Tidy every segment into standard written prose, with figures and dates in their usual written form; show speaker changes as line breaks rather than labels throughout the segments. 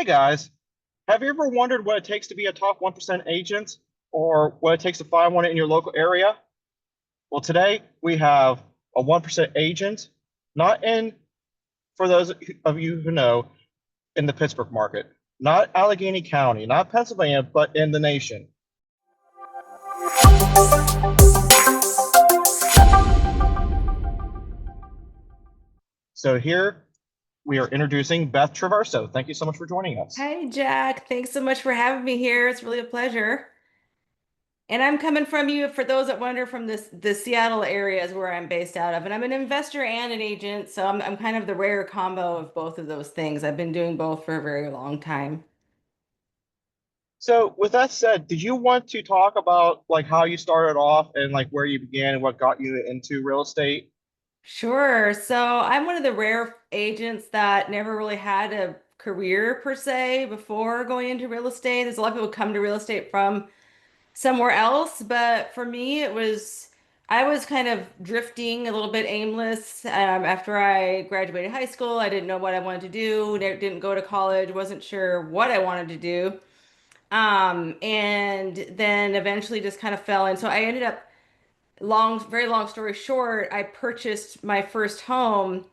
Guys, have you ever wondered what it takes to be a top 1% agent or what it takes to find one in your local area? Well, today we have a 1% agent, not in, for those of you who know, in the Pittsburgh market, not Allegheny County, not Pennsylvania, but in the nation. So here we are introducing Beth Traverso. Thank you so much for joining us.
Hi, Jack. Thanks so much for having me here. It's really a pleasure. And I'm coming from you, for those that wonder, from the Seattle area is where I'm based out of. And I'm an investor and an agent, so I'm kind of the rare combo of both of those things. I've been doing both for a very long time.
So with that said, did you want to talk about like how you started off and like where you began and what got you into real estate?
Sure. So I'm one of the rare agents that never really had a career per se before going into real estate. There's a lot of people come to real estate from somewhere else. But for me, I was kind of drifting a little bit aimless. After I graduated high school, I didn't know what I wanted to do, didn't go to college, wasn't sure what I wanted to do. And then eventually just kind of fell in. So I ended up, very long story short, I purchased my first home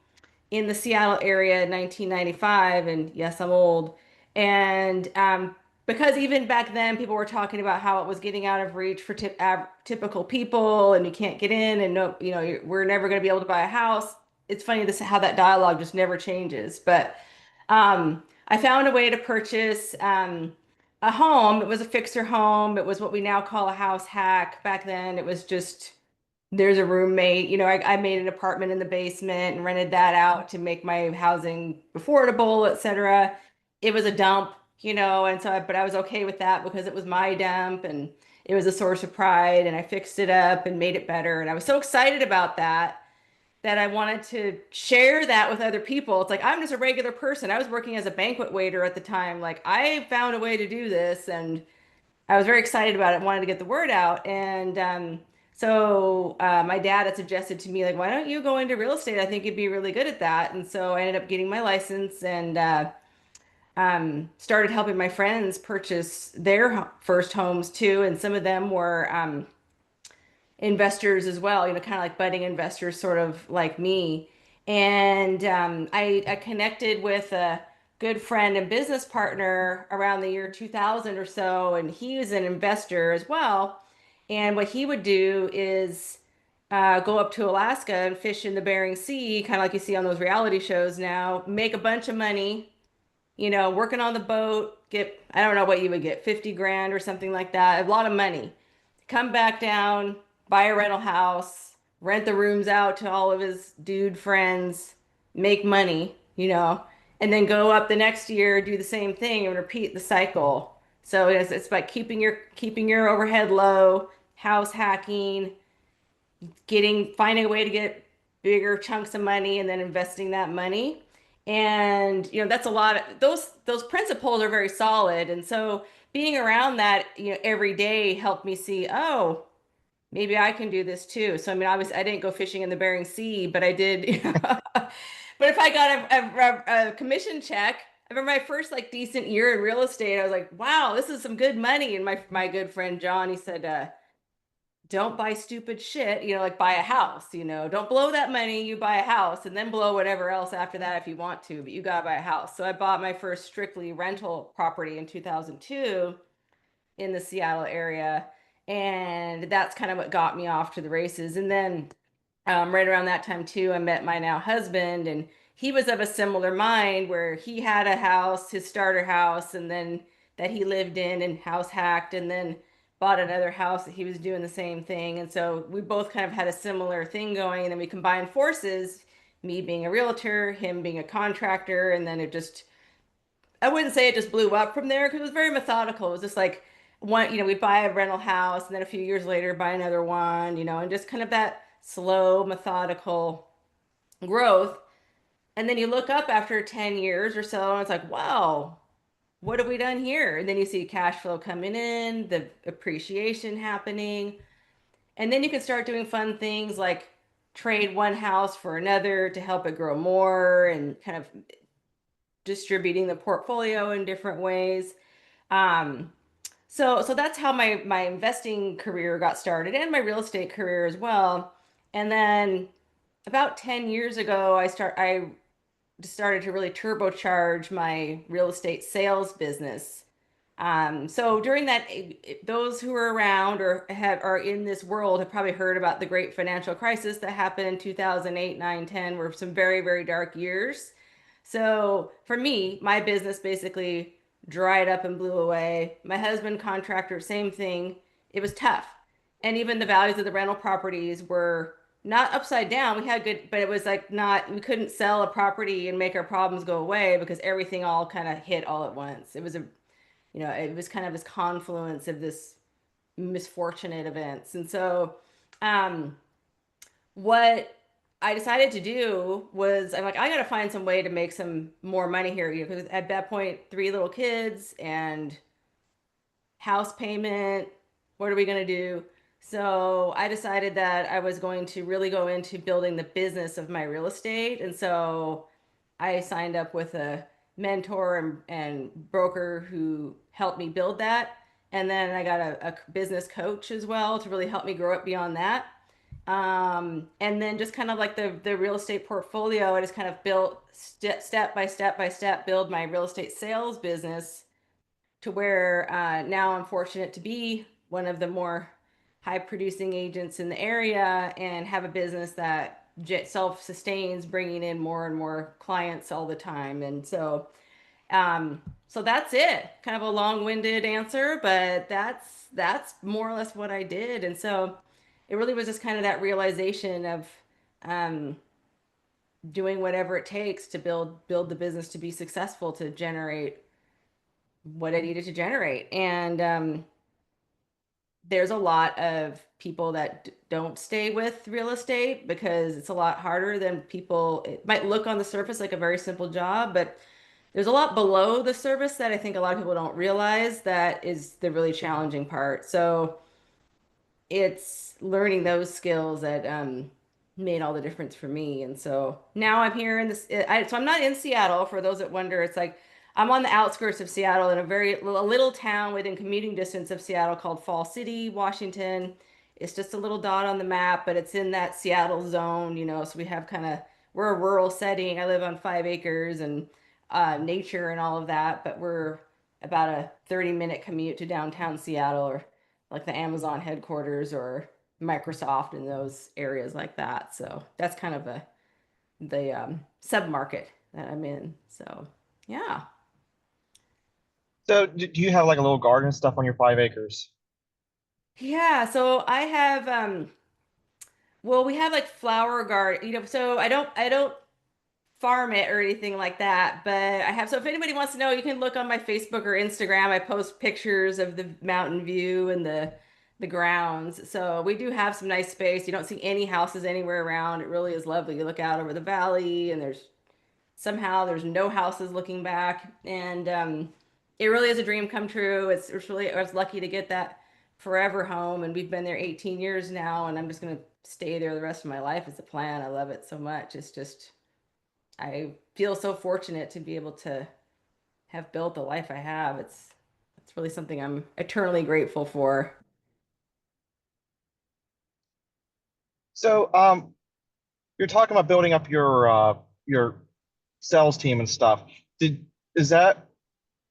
in the Seattle area in 1995. And yes, I'm old. And because even back then, people were talking about how it was getting out of reach for typical people, and you can't get in, and no, we're never going to be able to buy a house. It's funny this how that dialogue just never changes. But I found a way to purchase a home. It was a fixer home. It was what we now call a house hack. Back then, it was just there's a roommate. I made an apartment in the basement and rented that out to make my housing affordable, etc. It was a dump, and but I was okay with that because it was my dump and it was a source of pride, and I fixed it up and made it better. And I was so excited about that I wanted to share that with other people. It's like I'm just a regular person. I was working as a banquet waiter at the time. Like I found a way to do this, and I was very excited about it, wanted to get the word out. And my dad had suggested to me, like, why don't you go into real estate? I think you'd be really good at that. And so I ended up getting my license and started helping my friends purchase their first homes too. And some of them were investors as well, kind of like budding investors, sort of like me. And I connected with a good friend and business partner around the year 2000 or so, and he was an investor as well. And what he would do is go up to Alaska and fish in the Bering Sea, kind of like you see on those reality shows now, make a bunch of money, working on the boat, I don't know what you would get, 50 grand or something like that, a lot of money. Come back down, buy a rental house, rent the rooms out to all of his dude friends, make money, and then go up the next year, do the same thing and repeat the cycle. So it's by keeping your overhead low, house hacking, finding a way to get bigger chunks of money and then investing that money. And that's a lot of those principles are very solid. And so being around that, every day helped me see, oh, maybe I can do this too. So I mean, obviously I didn't go fishing in the Bering Sea, but I did. But if I got a commission check, I remember my first like decent year in real estate, I was like, wow, this is some good money. And my good friend John, he said, don't buy stupid shit, like buy a house, don't blow that money, you buy a house and then blow whatever else after that if you want to, but you gotta buy a house. So I bought my first strictly rental property in 2002 in the Seattle area. And that's kind of what got me off to the races. And then right around that time too, I met my now husband, and he was of a similar mind where he had a house, his starter house, and then that he lived in and house hacked, and then bought another house that he was doing the same thing. And so we both kind of had a similar thing going, and then we combined forces, me being a realtor, him being a contractor, and then I wouldn't say it just blew up from there because it was very methodical. It was just like one, we'd buy a rental house and then a few years later buy another one, and just kind of that slow, methodical growth. And then you look up after 10 years or so and it's like, wow, what have we done here? And then you see cash flow coming in, the appreciation happening. And then you can start doing fun things like trade one house for another to help it grow more and kind of distributing the portfolio in different ways. Um, so that's how my investing career got started and my real estate career as well. And then about 10 years ago, I started to really turbocharge my real estate sales business. So during that, those who are around or are in this world have probably heard about the great financial crisis that happened in 2008, 9, 10, were some very, very dark years. So for me, my business basically dried up and blew away. My husband, contractor, same thing. It was tough. And even the values of the rental properties were not upside down. We had good, but it was like not, we couldn't sell a property and make our problems go away because everything all kind of hit all at once. It was it was kind of this confluence of this misfortunate events. And so, um, what I decided to do was I'm like, I got to find some way to make some more money here, because at that point, three little kids and house payment. What are we going to do? So I decided that I was going to really go into building the business of my real estate. And so I signed up with a mentor and broker who helped me build that. And then I got a business coach as well to really help me grow it beyond that. And then just kind of like the real estate portfolio, I just kind of built step by step by step, build my real estate sales business to where now I'm fortunate to be one of the more high producing agents in the area and have a business that self sustains, bringing in more and more clients all the time. And so that's it. Kind of a long-winded answer, but that's more or less what I did. And so it really was just kind of that realization of um, doing whatever it takes to build the business to be successful, to generate what I needed to generate. And there's a lot of people that don't stay with real estate because it's a lot harder than people. It might look on the surface like a very simple job, but there's a lot below the surface that I think a lot of people don't realize that is the really challenging part. So it's learning those skills that made all the difference for me. And so now I'm here in this. So I'm not in Seattle. For those that wonder, it's like I'm on the outskirts of Seattle in a little town within commuting distance of Seattle called Fall City, Washington. It's just a little dot on the map, but it's in that Seattle zone, So we have we're a rural setting. I live on 5 acres and nature and all of that, but we're about a 30-minute commute to downtown Seattle, or like the Amazon headquarters or Microsoft in those areas like that. So that's kind of the sub market that I'm in. So yeah.
So do you have like a little garden and stuff on your 5 acres?
Yeah, so I have well, we have like flower garden, so I don't farm it or anything like that, but I have, so if anybody wants to know, you can look on my Facebook or Instagram. I post pictures of the mountain view and the grounds. So we do have some nice space. You don't see any houses anywhere around. It really is lovely. You look out over the valley and there's no houses looking back, and it really is a dream come true. I was lucky to get that forever home, and we've been there 18 years now, and I'm just gonna stay there the rest of my life is the plan. I love it so much. It's just I feel so fortunate to be able to have built the life I have. It's really something I'm eternally grateful for.
So you're talking about building up your sales team and stuff. Did is that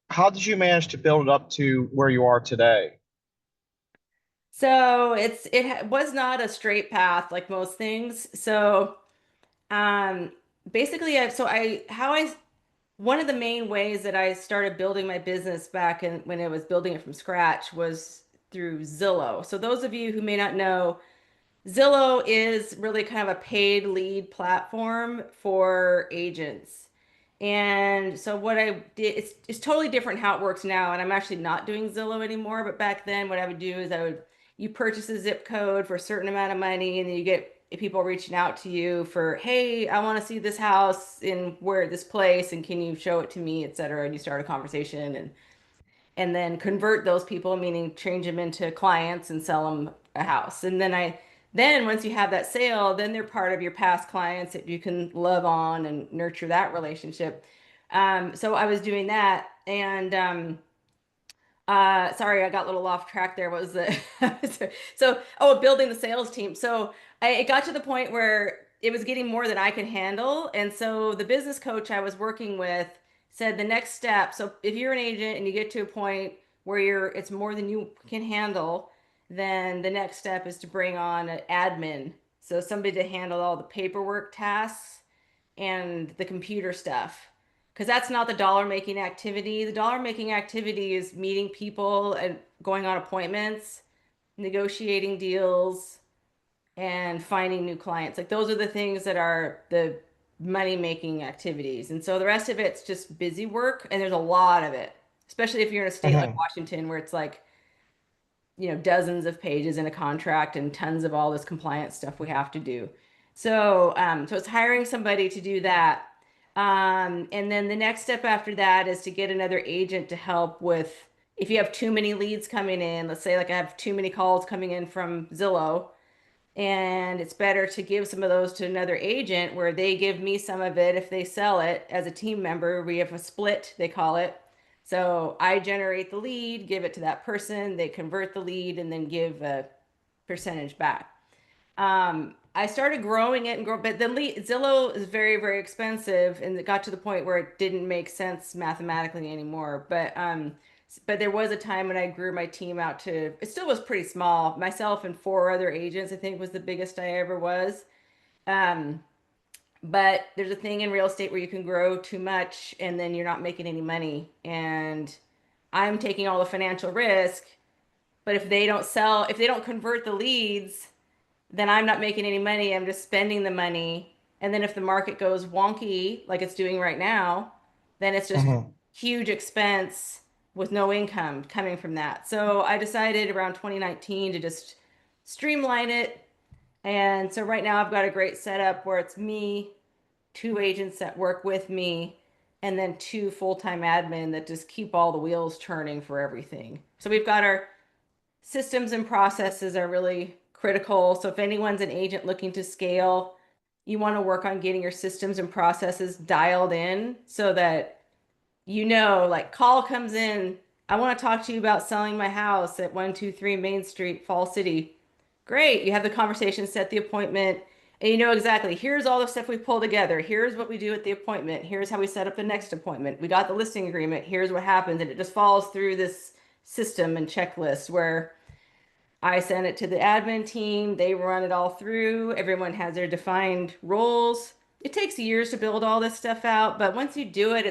how did you manage to build it up to where you are today?
So was not a straight path like most things. So um basically I how I one of the main ways that I started building my business back in when I was building it from scratch was through Zillow. So those of you who may not know, Zillow is really kind of a paid lead platform for agents. And so what I did, it's totally different how it works now. And I'm actually not doing Zillow anymore. But back then, what I would do is you purchase a zip code for a certain amount of money, and then you get people reaching out to you for, hey, I want to see this house in this place, and can you show it to me, et cetera. And you start a conversation, and then convert those people, meaning change them into clients and sell them a house. And then once you have that sale, then they're part of your past clients that you can love on and nurture that relationship. So I was doing that, and sorry, I got a little off track there. What was the oh, building the sales team. So it got to the point where it was getting more than I could handle. And so the business coach I was working with said the next step. So if you're an agent and you get to a point where it's more than you can handle, then the next step is to bring on an admin. So somebody to handle all the paperwork tasks and the computer stuff, because that's not the dollar making activity. The dollar making activity is meeting people and going on appointments, negotiating deals, and finding new clients. Like those are the things that are the money making activities. And so the rest of it's just busy work, and there's a lot of it, especially if you're in a state like
Mhm.
Washington where it's like, dozens of pages in a contract and tons of all this compliance stuff we have to do. So it's hiring somebody to do that. And then the next step after that is to get another agent to help with if you have too many leads coming in. Let's say like I have too many calls coming in from Zillow, and it's better to give some of those to another agent where they give me some of it if they sell it as a team member. We have a split, they call it. So I generate the lead, give it to that person, they convert the lead, and then give a percentage back. I started growing it and grow, but Zillow is very, very expensive, and it got to the point where it didn't make sense mathematically anymore. But there was a time when I grew my team out to, it still was pretty small. Myself and four other agents, I think was the biggest I ever was. Um, but there's a thing in real estate where you can grow too much and then you're not making any money. And I'm taking all the financial risk, but if they don't convert the leads, then I'm not making any money. I'm just spending the money. And then if the market goes wonky, like it's doing right now, then it's just
Mhm.
huge expense with no income coming from that. So I decided around 2019 to just streamline it. And so right now I've got a great setup where it's me, two agents that work with me, and then two full-time admin that just keep all the wheels turning for everything. So we've got our systems and processes are really critical. So if anyone's an agent looking to scale, you want to work on getting your systems and processes dialed in so that like call comes in, I want to talk to you about selling my house at 123 Main Street, Fall City. Great. You have the conversation, set the appointment, and you know exactly here's all the stuff we pull together. Here's what we do at the appointment. Here's how we set up the next appointment. We got the listing agreement. Here's what happens. And it just follows through this system and checklist where I send it to the admin team. They run it all through. Everyone has their defined roles. It takes years to build all this stuff out, but once you do it,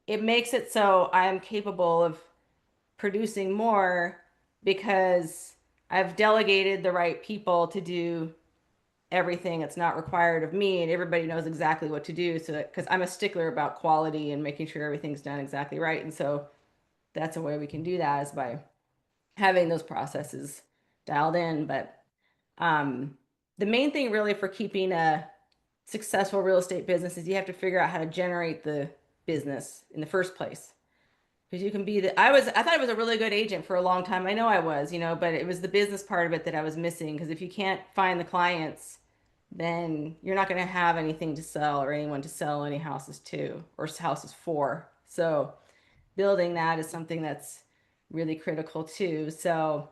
it makes it so I'm capable of producing more because I've delegated the right people to do everything that's not required of me, and everybody knows exactly what to do. So, because I'm a stickler about quality and making sure everything's done exactly right. And so that's a way we can do that is by having those processes dialed in. But um, the main thing really for keeping a successful real estate business is you have to figure out how to generate the business in the first place. Because you can be I thought I was a really good agent for a long time. I know I was, but it was the business part of it that I was missing. Because if you can't find the clients, then you're not going to have anything to sell or anyone to sell any houses to or houses for. So building that is something that's really critical too. So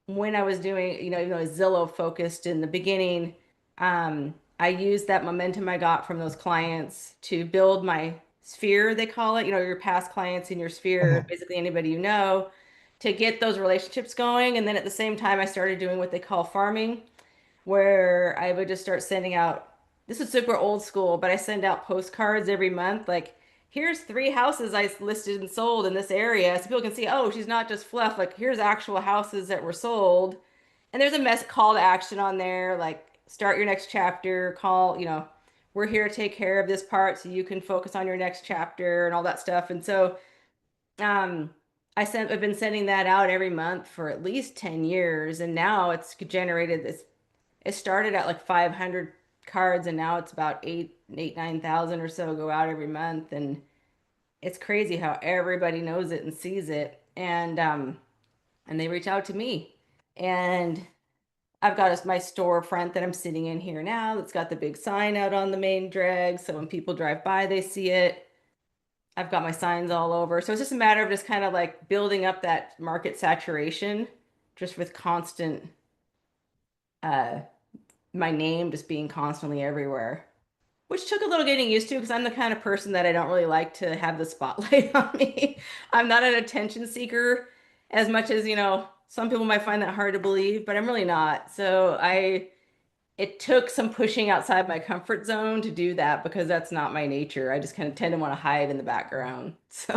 when I was doing, even though I was Zillow focused in the beginning, I used that momentum I got from those clients to build my sphere, they call it, your past clients in your sphere,
Mhm.
basically anybody you know, to get those relationships going. And then at the same time, I started doing what they call farming, where I would just start sending out, this is super old school, but I send out postcards every month, like, here's three houses I listed and sold in this area. So people can see, oh, she's not just fluff, like here's actual houses that were sold. And there's a mess call to action on there, like start your next chapter, call, we're here to take care of this part so you can focus on your next chapter and all that stuff. And so um I've been sending that out every month for at least 10 years, and now it's generated this, it started at like 500 cards, and now it's about 9,000 or so go out every month. And it's crazy how everybody knows it and sees it. And they reach out to me. And I've got my storefront that I'm sitting in here now that's got the big sign out on the main drag. So when people drive by, they see it. I've got my signs all over. So it's just a matter of just kind of like building up that market saturation just with constant uh my name just being constantly everywhere. Which took a little getting used to because I'm the kind of person that I don't really like to have the spotlight on me. I'm not an attention seeker as much as, some people might find that hard to believe, but I'm really not. It took some pushing outside my comfort zone to do that because that's not my nature. I just kind of tend to want to hide in the background. So,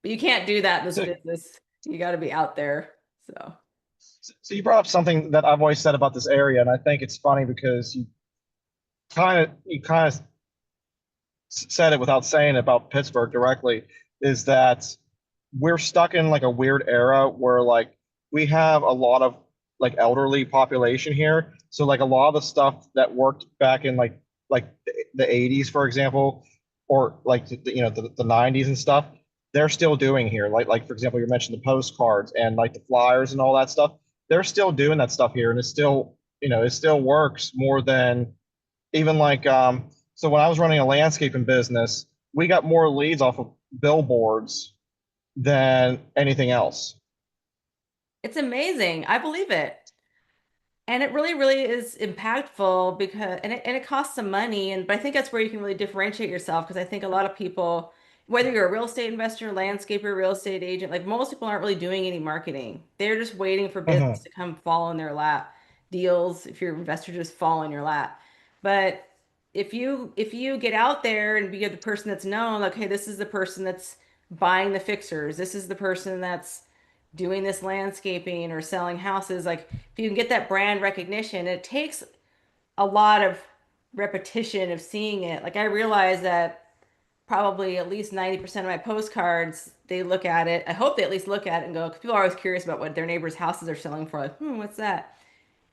but you can't do that in this
So,
business. You got to be out there. So,
so you brought up something that I've always said about this area, and I think it's funny because you kind of said it without saying it about Pittsburgh directly, is that we're stuck in like a weird era where like we have a lot of like elderly population here. So like a lot of the stuff that worked back in like the 80s, for example, or like the 90s and stuff, they're still doing here. Like for example, you mentioned the postcards and like the flyers and all that stuff. They're still doing that stuff here, and it's still it still works more than even like so when I was running a landscaping business, we got more leads off of billboards than anything else.
it's amazing. I believe it. And it really, really is impactful because, and it costs some money. And but I think that's where you can really differentiate yourself because I think a lot of people, whether you're a real estate investor, landscaper, real estate agent, like most people aren't really doing any marketing. They're just waiting for business
Mhm.
to come fall in their lap. Deals, if you're an investor, just fall in your lap. But if you get out there and be the person that's known, like, hey, this is the person that's buying the fixers. This is the person that's doing this landscaping or selling houses. Like if you can get that brand recognition, it takes a lot of repetition of seeing it. Like I realize that probably at least 90% of my postcards, they look at it. I hope they at least look at it and go, because people are always curious about what their neighbors' houses are selling for. Like, what's that?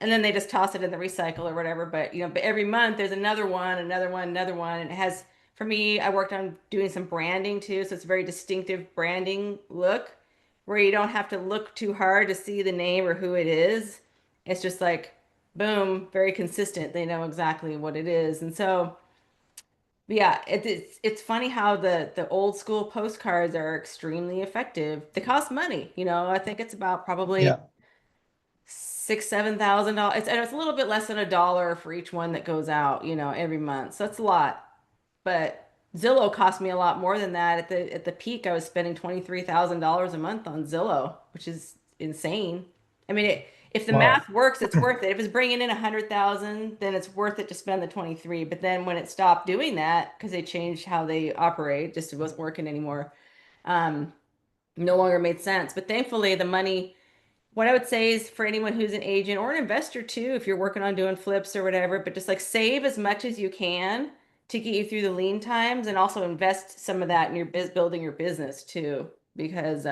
And then they just toss it in the recycle or whatever. But every month there's another one, another one, another one. And it has, for me, I worked on doing some branding too. So it's a very distinctive branding look where you don't have to look too hard to see the name or who it is. It's just like, boom, very consistent. They know exactly what it is. And so, yeah, it's funny how the old school postcards are extremely effective. They cost money, I think it's about probably
Yeah.
$6,000, $7,000. And it's a little bit less than $1 for each one that goes out, every month. So that's a lot. But Zillow cost me a lot more than that. At the peak, I was spending $23,000 a month on Zillow, which is insane. I mean, if the
Wow.
math works, it's worth it. If it's bringing in 100,000, then it's worth it to spend the 23. But then when it stopped doing that, because they changed how they operate, just it wasn't working anymore. Um, no longer made sense. But thankfully, the money what I would say is for anyone who's an agent or an investor too, if you're working on doing flips or whatever, but just like save as much as you can to get you through the lean times and also invest some of that in your building your business too, because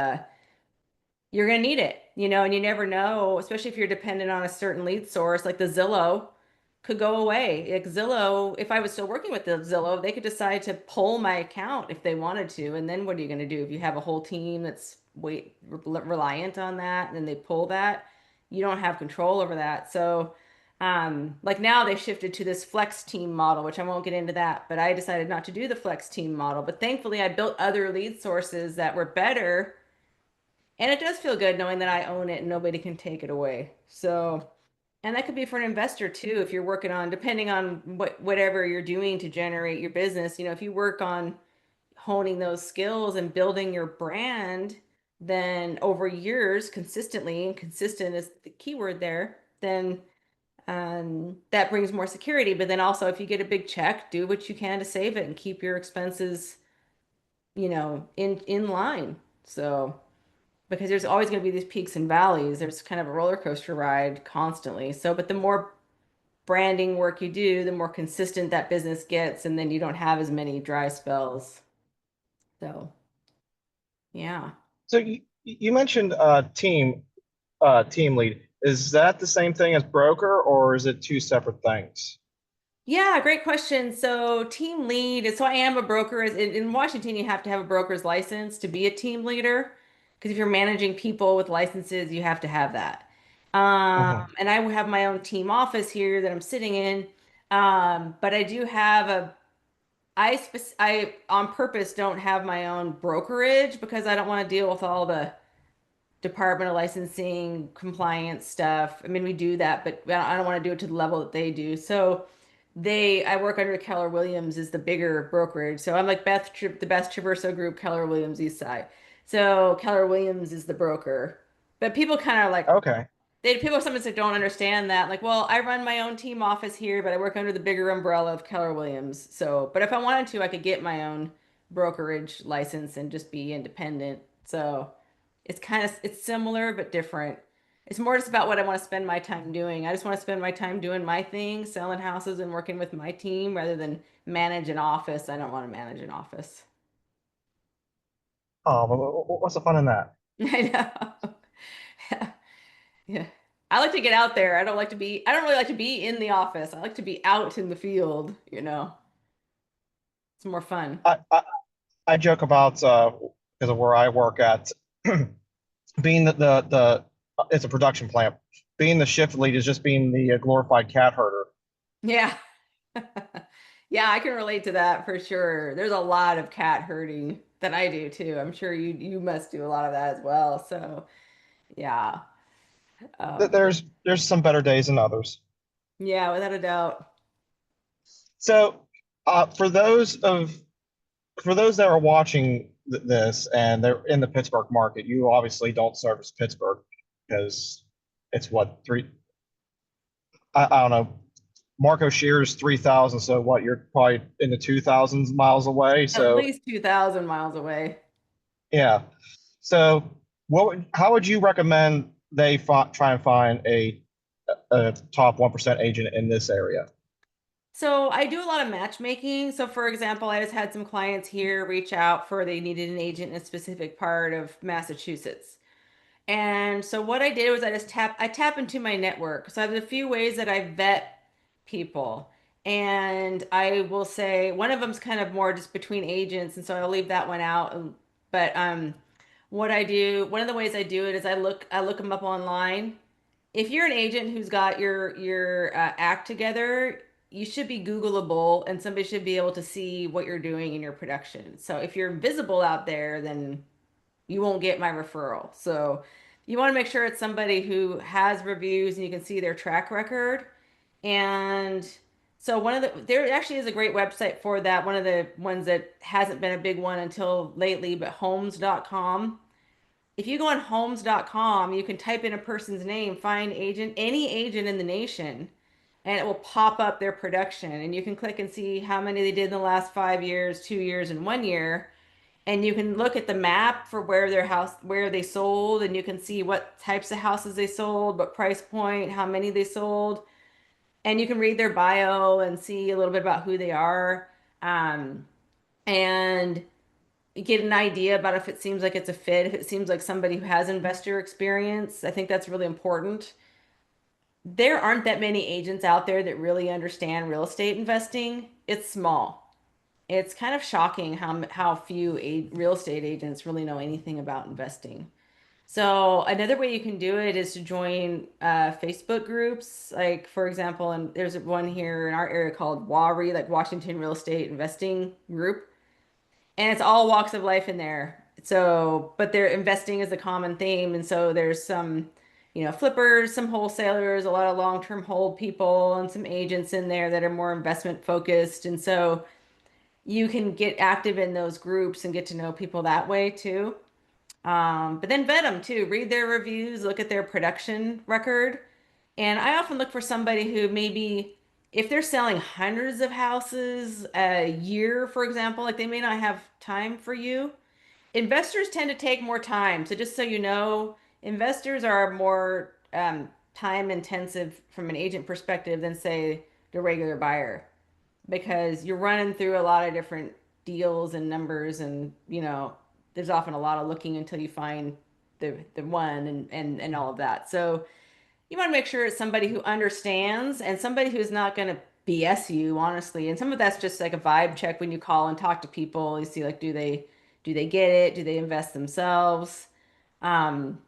you're going to need it, and you never know, especially if you're dependent on a certain lead source, like the Zillow could go away. Like Zillow, if I was still working with the Zillow, they could decide to pull my account if they wanted to. And then what are you going to do if you have a whole team that's reliant on that and then they pull that? You don't have control over that. So, like now they shifted to this flex team model, which I won't get into that, but I decided not to do the flex team model. But thankfully, I built other lead sources that were better and it does feel good knowing that I own it and nobody can take it away. So, and that could be for an investor too, if you're working on, depending on whatever you're doing to generate your business, if you work on honing those skills and building your brand, then over years consistently, and consistent is the key word there, then that brings more security. But then also if you get a big check, do what you can to save it and keep your expenses, in line. So because there's always going to be these peaks and valleys. There's kind of a roller coaster ride constantly. So, but the more branding work you do, the more consistent that business gets, and then you don't have as many dry spells. So, yeah.
So you mentioned team lead. Is that the same thing as broker, or is it two separate things?
Yeah, great question. So, team lead, so I am a broker. In Washington, you have to have a broker's license to be a team leader. Because if you're managing people with licenses, you have to have that.
Mhm.
And I have my own team office here that I'm sitting in. But I on purpose don't have my own brokerage because I don't want to deal with all the Department of Licensing compliance stuff. I mean, we do that, but I don't want to do it to the level that they do. So I work under Keller Williams is the bigger brokerage. So I'm like the best Traverso group, Keller Williams East Side. So Keller Williams is the broker. But people kind of like
Okay.
people sometimes like don't understand that. Like, well, I run my own team office here, but I work under the bigger umbrella of Keller Williams. So, but if I wanted to, I could get my own brokerage license and just be independent. So it's similar but different. It's more just about what I want to spend my time doing. I just want to spend my time doing my thing, selling houses and working with my team rather than manage an office. I don't want to manage an office.
Oh, but what's the fun in that?
I know. Yeah. Yeah. I like to get out there. I don't really like to be in the office. I like to be out in the field, you know. It's more fun.
I joke about because of where I work at, being the it's a production plant. Being the shift lead is just being the glorified cat herder.
Yeah. Yeah, I can relate to that for sure. There's a lot of cat herding that I do too. I'm sure you must do a lot of that as well. So, yeah. Um,
There's some better days than others.
yeah, without a doubt.
So, for those that are watching this and they're in the Pittsburgh market, you obviously don't service Pittsburgh because it's what I don't know. Marco Shear's 3,000, so what, you're probably in the 2,000s miles away.
At
So
least 2,000 miles away.
yeah. So how would you recommend they try and find a top 1% agent in this area?
So I do a lot of matchmaking. So for example, I just had some clients here reach out for they needed an agent in a specific part of Massachusetts. And so what I did was I tap into my network. So I have a few ways that I vet people. And I will say one of them's kind of more just between agents, and so I'll leave that one out. But what I do, one of the ways I do it is I look them up online. If you're an agent who's got your act together, you should be Googleable and somebody should be able to see what you're doing in your production. So if you're visible out there, then you won't get my referral. So you want to make sure it's somebody who has reviews and you can see their track record. And so there actually is a great website for that. One of the ones that hasn't been a big one until lately, but homes.com. If you go on homes.com, you can type in a person's name, find agent, any agent in the nation, and it will pop up their production. And you can click and see how many they did in the last 5 years, 2 years, and 1 year. And you can look at the map for where they sold, and you can see what types of houses they sold, what price point, how many they sold. And you can read their bio and see a little bit about who they are. Um, and get an idea about if it seems like it's a fit, if it seems like somebody who has investor experience. I think that's really important. There aren't that many agents out there that really understand real estate investing. It's small. It's kind of shocking how few real estate agents really know anything about investing. So another way you can do it is to join Facebook groups. Like for example, and there's one here in our area called WARI, like Washington Real Estate Investing Group, and it's all walks of life in there. So, but they're investing is a common theme, and so there's some, flippers, some wholesalers, a lot of long-term hold people, and some agents in there that are more investment focused, and so you can get active in those groups and get to know people that way too. But then vet them too, read their reviews, look at their production record. And I often look for somebody who maybe, if they're selling hundreds of houses a year, for example, like they may not have time for you. Investors tend to take more time. So just so you know, investors are more time intensive from an agent perspective than say the regular buyer because you're running through a lot of different deals and numbers and there's often a lot of looking until you find the one and all of that. So you want to make sure it's somebody who understands and somebody who's not going to BS you, honestly. And some of that's just like a vibe check when you call and talk to people. You see like do they get it? Do they invest themselves? Um,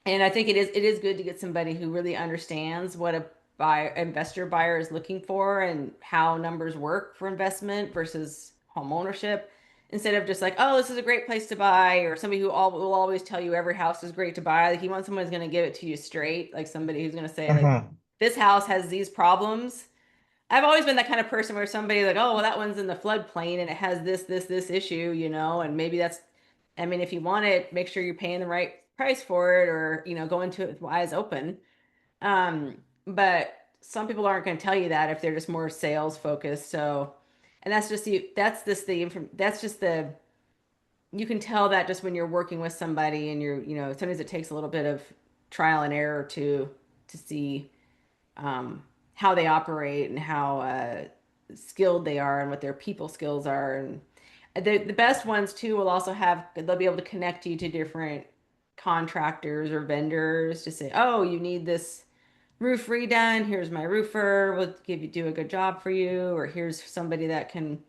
and I think it is good to get somebody who really understands what a investor buyer is looking for and how numbers work for investment versus home ownership instead of just like, oh, this is a great place to buy, or somebody who will always tell you every house is great to buy. Like you want someone who's going to give it to you straight, like somebody who's going to say like,
Hmm.
this house has these problems. I've always been that kind of person where somebody like, oh, well, that one's in the floodplain and it has this issue, and maybe that's, I mean, if you want it, make sure you're paying the right price for it, or go into it with eyes open. But some people aren't going to tell you that if they're just more sales focused. So, and that's just the you can tell that just when you're working with somebody and sometimes it takes a little bit of trial and error to see um, how they operate and how skilled they are and what their people skills are. And the best ones too will also they'll be able to connect you to different contractors or vendors to say, oh, you need this roof redone. Here's my roofer. We'll do a good job for you. Or here's somebody that can,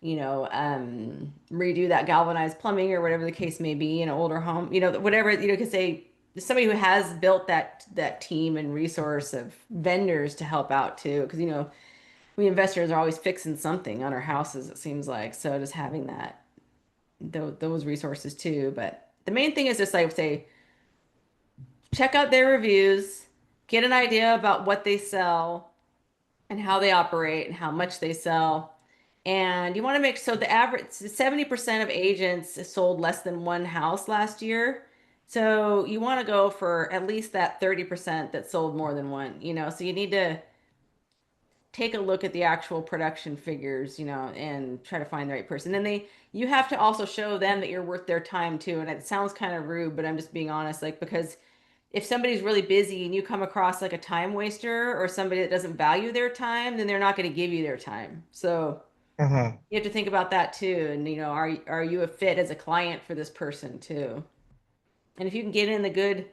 redo that galvanized plumbing or whatever the case may be in an older home. Whatever, because somebody who has built that team and resource of vendors to help out too. Because we investors are always fixing something on our houses, it seems like. So just having those resources too. But the main thing is just like say, check out their reviews, get an idea about what they sell and how they operate and how much they sell. And you want to make so the average 70% of agents sold less than one house last year. So you want to go for at least that 30% that sold more than one, So you need to take a look at the actual production figures, and try to find the right person. And you have to also show them that you're worth their time too. And it sounds kind of rude, but I'm just being honest, like because if somebody's really busy and you come across like a time waster or somebody that doesn't value their time, then they're not going to give you their time. So
Hmm.
you have to think about that too. And are you a fit as a client for this person too? And if you can get in the good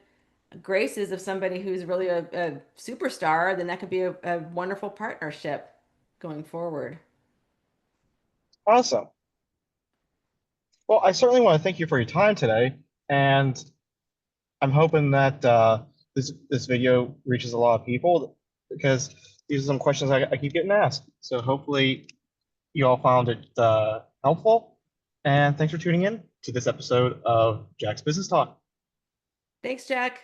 graces of somebody who's really a superstar, then that could be a wonderful partnership going forward.
Awesome. Well, I certainly want to thank you for your time today, and I'm hoping that this video reaches a lot of people because these are some questions I keep getting asked. So hopefully you all found it helpful, and thanks for tuning in to this episode of Jack's Business Talk.
Thanks, Jack.